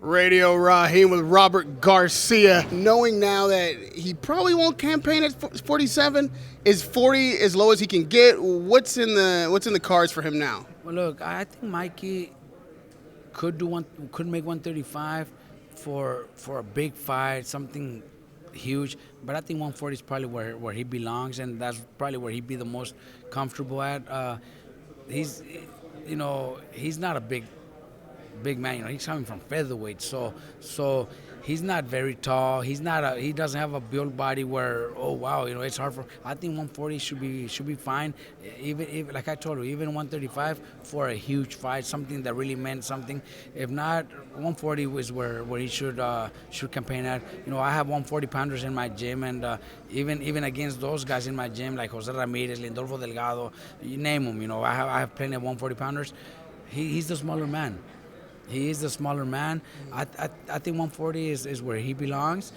Radio Rahim with Robert Garcia. Knowing now that he probably won't campaign at 47, is 40 as low as he can get? What's in the cards for him now? Well, look, I think Mikey could make 135 for a big fight, something huge. But I think 140 is probably where he belongs, and that's probably where he'd be the most comfortable at. He's not a big man. He's coming from featherweight, so he's not very tall. He doesn't have a built body where it's hard for. I think 140 should be fine. Even like I told you, even 135 for a huge fight, something that really meant something. If not, 140 is where he should campaign at. I have 140 pounders in my gym, and even against those guys in my gym like Jose Ramirez, Lindolfo Delgado, you name them. I have plenty of 140 pounders. He's the smaller man. He is the smaller man. I think 140 is where he belongs,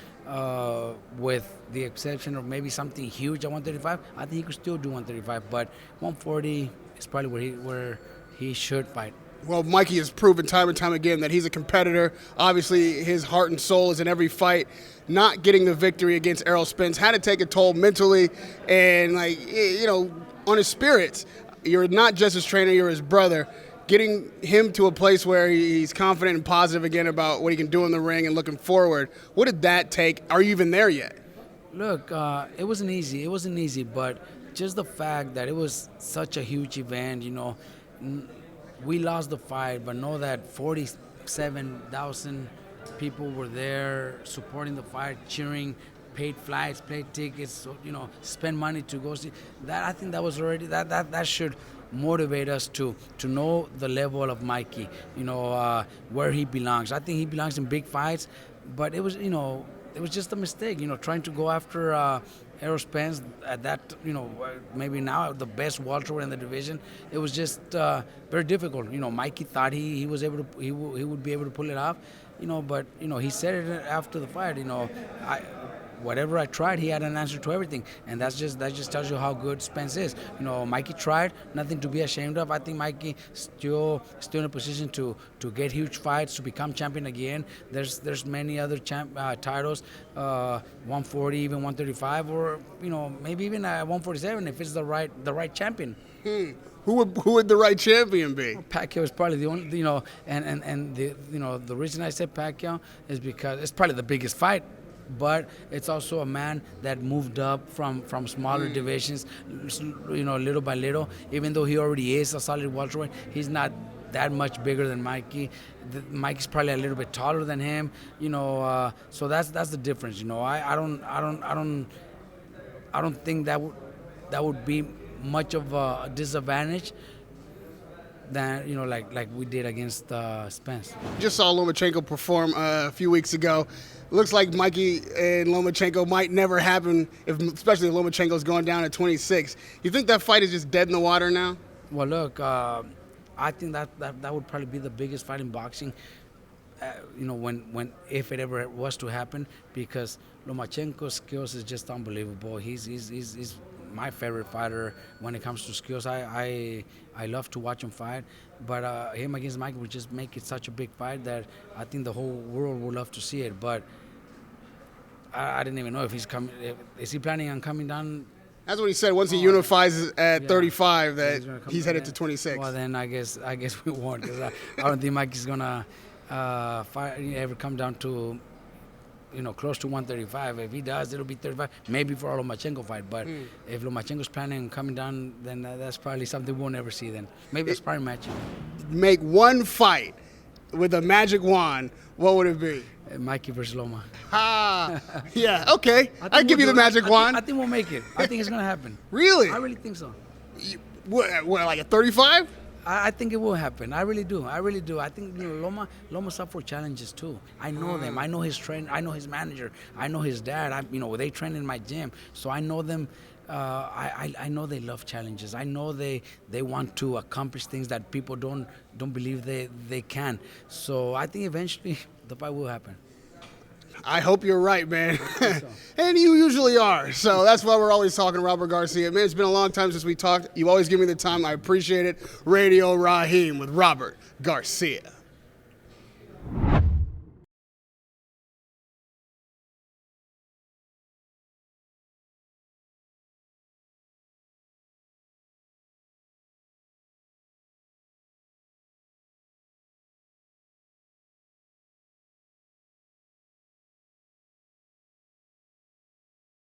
with the exception of maybe something huge at 135. I think he could still do 135, but 140 is probably where he should fight. Well, Mikey has proven time and time again that he's a competitor. Obviously, his heart and soul is in every fight. Not getting the victory against Errol Spence had to take a toll mentally and, on his spirits. You're not just his trainer, you're his brother. Getting him to a place where he's confident and positive again about what he can do in the ring and looking forward, what did that take? Are you even there yet? Look, it wasn't easy. It wasn't easy, but just the fact that it was such a huge event, we lost the fight, but know that 47,000 people were there supporting the fight, cheering, paid flights, paid tickets, spend money to go see. That I think that was already that should motivate us to know the level of Mikey, where he belongs. I think he belongs in big fights, but it was just a mistake, trying to go after Errol Spence at that, maybe now the best welterweight in the division. It was just very difficult. Mikey thought he was able to, he would be able to pull it off, but he said it after the fight. Whatever I tried, he had an answer to everything, and that just tells you how good Spence is. Mikey tried, nothing to be ashamed of. I think Mikey still in a position to get huge fights, to become champion again. There's many other titles, 140, even 135, or maybe even 147 if it's the right champion. Who would the right champion be? Pacquiao is probably the only, and the reason I said Pacquiao is because it's probably the biggest fight. But it's also a man that moved up from smaller divisions, little by little. Even though he already is a solid welterweight, he's not that much bigger than Mikey. Mikey's probably a little bit taller than him, so that's the difference. I don't think that would be much of a disadvantage than like we did against Spence. Just saw Lomachenko perform a few weeks ago. Looks like Mikey and Lomachenko might never happen, especially if Lomachenko's going down at 26. You think that fight is just dead in the water now? Well, look, I think that would probably be the biggest fight in boxing. If it ever was to happen, because Lomachenko's skills is just unbelievable. He's my favorite fighter when it comes to skills. I love to watch him fight, but him against Mikey would just make it such a big fight that I think the whole world would love to see it. But I didn't even know if he's coming. Is he planning on coming down? That's what he said. Once he unifies at 35, that he's headed to 26. Well, then I guess we won't, because I don't think Mikey's gonna ever come down to close to 135. If he does, it'll be 35, maybe for a Lomachenko fight. But if Lomachenko's planning on coming down, then that's probably something we'll never see then. Maybe a sparring match. Make one fight with a magic wand, what would it be? Mikey versus Loma. Yeah, okay. I'll give you the magic wand. I think we'll make it. I think it's going to happen. Really? I really think so. What, like at 35? I think it will happen. I really do. I think Loma's up for challenges too. I know them. I know his trainer. I know his manager. I know his dad. They train in my gym, so I know them. I know they love challenges. I know they want to accomplish things that people don't believe they can. So I think eventually the fight will happen. I hope you're right, man. And you usually are. So that's why we're always talking to Robert Garcia. Man, it's been a long time since we talked. You always give me the time. I appreciate it. Radio Rahim with Robert Garcia.